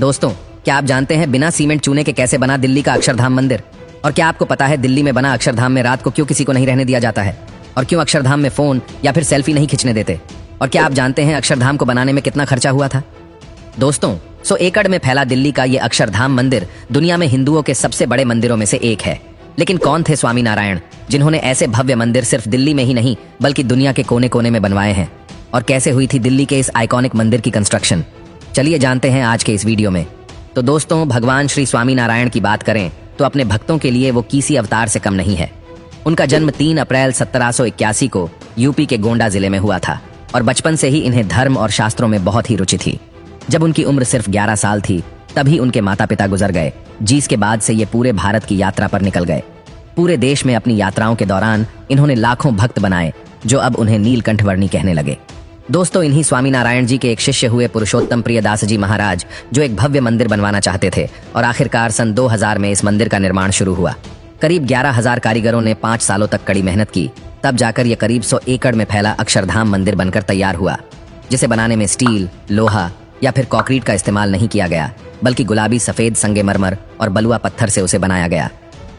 दोस्तों, क्या आप जानते हैं बिना सीमेंट चूने के कैसे बना दिल्ली का अक्षरधाम मंदिर? और क्या आपको पता है दिल्ली में बना अक्षरधाम में रात को क्यों किसी को नहीं रहने दिया जाता है? और क्यों अक्षरधाम में फोन या फिर सेल्फी नहीं खींचने देते? और क्या आप जानते हैं अक्षरधाम को बनाने में कितना खर्चा हुआ था? दोस्तों, 100 एकड़ में फैला दिल्ली का ये अक्षरधाम मंदिर दुनिया में हिंदुओं के सबसे बड़े मंदिरों में से एक है। लेकिन कौन थे स्वामी नारायण, जिन्होंने ऐसे भव्य मंदिर सिर्फ दिल्ली में ही नहीं बल्कि दुनिया के कोने कोने में बनवाए हैं? और कैसे हुई थी दिल्ली के इस आइकॉनिक मंदिर की कंस्ट्रक्शन? चलिए जानते हैं आज के इस वीडियो में। तो दोस्तों, भगवान श्री स्वामी नारायण की बात करें तो अपने भक्तों के लिए वो किसी अवतार से कम नहीं है। उनका जन्म 3 अप्रैल 1781 को यूपी के गोंडा जिले में हुआ था और बचपन से ही इन्हें धर्म और शास्त्रों में बहुत ही रुचि थी। जब उनकी उम्र सिर्फ 11 साल थी तभी उनके माता पिता गुजर गए, जिसके बाद से ये पूरे भारत की यात्रा पर निकल गए। पूरे देश में अपनी यात्राओं के दौरान इन्होंने लाखों भक्त बनाए जो अब उन्हें नीलकंठ वर्णी कहने लगे। दोस्तों, इन्हीं स्वामी नारायण जी के एक शिष्य हुए पुरुषोत्तम प्रियदास जी महाराज, जो एक भव्य मंदिर बनवाना चाहते थे और आखिरकार सन 2000 में इस मंदिर का निर्माण शुरू हुआ। करीब 11,000 कारीगरों ने 5 सालों तक कड़ी मेहनत की, तब जाकर यह करीब 100 एकड़ में फैला अक्षरधाम मंदिर बनकर तैयार हुआ, जिसे बनाने में स्टील, लोहा या फिर कंक्रीट का इस्तेमाल नहीं किया गया, बल्कि गुलाबी सफेद संगमरमर और बलुआ पत्थर से उसे बनाया गया।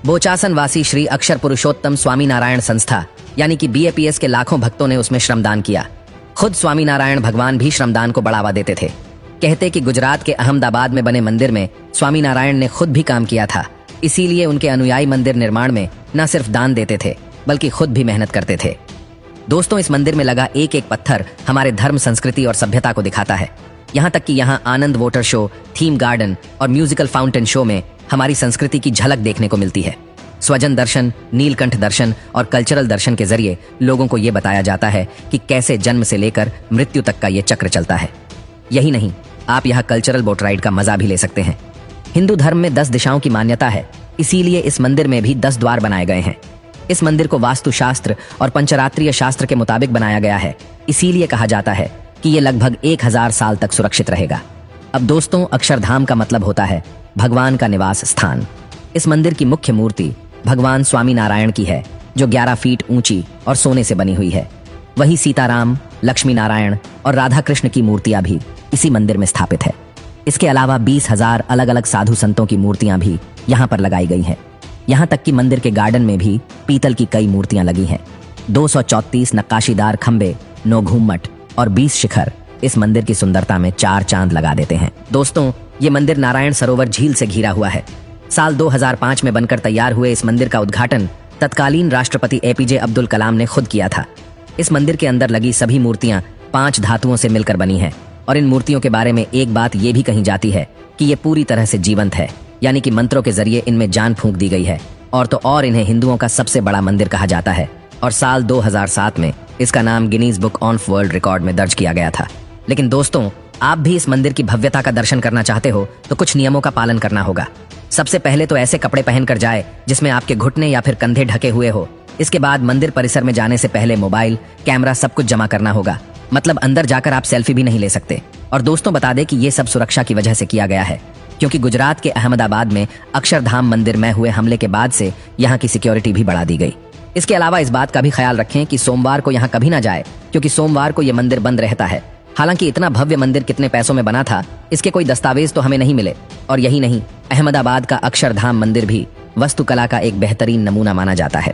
बोचासन वासी श्री अक्षर पुरुषोत्तम स्वामी नारायण संस्था यानी कि BAPS के लाखों भक्तों ने उसमें श्रमदान किया। खुद स्वामी नारायण भगवान भी श्रमदान को बढ़ावा देते थे। कहते कि गुजरात के अहमदाबाद में बने मंदिर में स्वामी नारायण ने खुद भी काम किया था, इसीलिए उनके अनुयायी मंदिर निर्माण में न सिर्फ दान देते थे बल्कि खुद भी मेहनत करते थे। दोस्तों, इस मंदिर में लगा एक एक पत्थर हमारे धर्म, संस्कृति और सभ्यता को दिखाता है। यहाँ तक कि यहाँ आनंद वाटर शो, थीम गार्डन और म्यूजिकल फाउंटेन शो में हमारी संस्कृति की झलक देखने को मिलती है। स्वजन दर्शन, नीलकंठ दर्शन और कल्चरल दर्शन के जरिए लोगों को ये बताया जाता है कि कैसे जन्म से लेकर मृत्यु तक का ये चक्र चलता है। यही नहीं, आप यहाँ कल्चरल बोट राइड का मजा भी ले सकते हैं। हिंदू धर्म में 10 दिशाओं की मान्यता है, इसीलिए इस मंदिर में भी 10 द्वार बनाए गए हैं। इस मंदिर को वास्तुशास्त्र और पंचरात्रीय शास्त्र के मुताबिक बनाया गया है, इसीलिए कहा जाता है कि ये लगभग 1000 साल तक सुरक्षित रहेगा। अब दोस्तों, अक्षरधाम का मतलब होता है भगवान का निवास स्थान। इस मंदिर की मुख्य मूर्ति भगवान स्वामी नारायण की है, जो 11 फीट ऊंची और सोने से बनी हुई है। वही सीताराम, लक्ष्मी नारायण और राधा कृष्ण की मूर्तियां भी इसी मंदिर में स्थापित है। इसके अलावा 20,000 अलग अलग साधु संतों की मूर्तियां भी यहाँ पर लगाई गई हैं। यहाँ तक कि मंदिर के गार्डन में भी पीतल की कई मूर्तियां लगी हैं। 234 नक्काशीदार खंबे, 9 घूमट और 20 शिखर इस मंदिर की सुंदरता में 4 चांद लगा देते हैं। दोस्तों, ये मंदिर नारायण सरोवर झील से घिरा हुआ है। साल 2005 में बनकर तैयार हुए इस मंदिर का उद्घाटन तत्कालीन राष्ट्रपति APJ अब्दुल कलाम ने खुद किया था। इस मंदिर के अंदर लगी सभी मूर्तियां 5 धातुओं से मिलकर बनी हैं और इन मूर्तियों के बारे में एक बात ये भी कही जाती है कि ये पूरी तरह से जीवंत है, यानी कि मंत्रों के जरिए इनमें जान फूंक दी गई है। और तो और इन्हें हिंदुओं का सबसे बड़ा मंदिर कहा जाता है और साल 2007 में इसका नाम Guinness book of world record में दर्ज किया गया था। लेकिन दोस्तों, आप भी इस मंदिर की भव्यता का दर्शन करना चाहते हो तो कुछ नियमों का पालन करना होगा। सबसे पहले तो ऐसे कपड़े पहनकर जाए जिसमें आपके घुटने या फिर कंधे ढके हुए हो। इसके बाद मंदिर परिसर में जाने से पहले मोबाइल, कैमरा सब कुछ जमा करना होगा, मतलब अंदर जाकर आप सेल्फी भी नहीं ले सकते। और दोस्तों, बता दें कि ये सब सुरक्षा की वजह से किया गया है, क्योंकि गुजरात के अहमदाबाद में अक्षरधाम मंदिर में हुए हमले के बाद से यहाँ की सिक्योरिटी भी बढ़ा दी गई। इसके अलावा इस बात का भी ख्याल रखें कि सोमवार को यहाँ कभी ना जाए, क्योंकि सोमवार को ये मंदिर बंद रहता है। हालांकि इतना भव्य मंदिर कितने पैसों में बना था, इसके कोई दस्तावेज तो हमें नहीं मिले। और यही नहीं, अहमदाबाद का अक्षरधाम मंदिर भी वास्तुकला का एक बेहतरीन नमूना माना जाता है।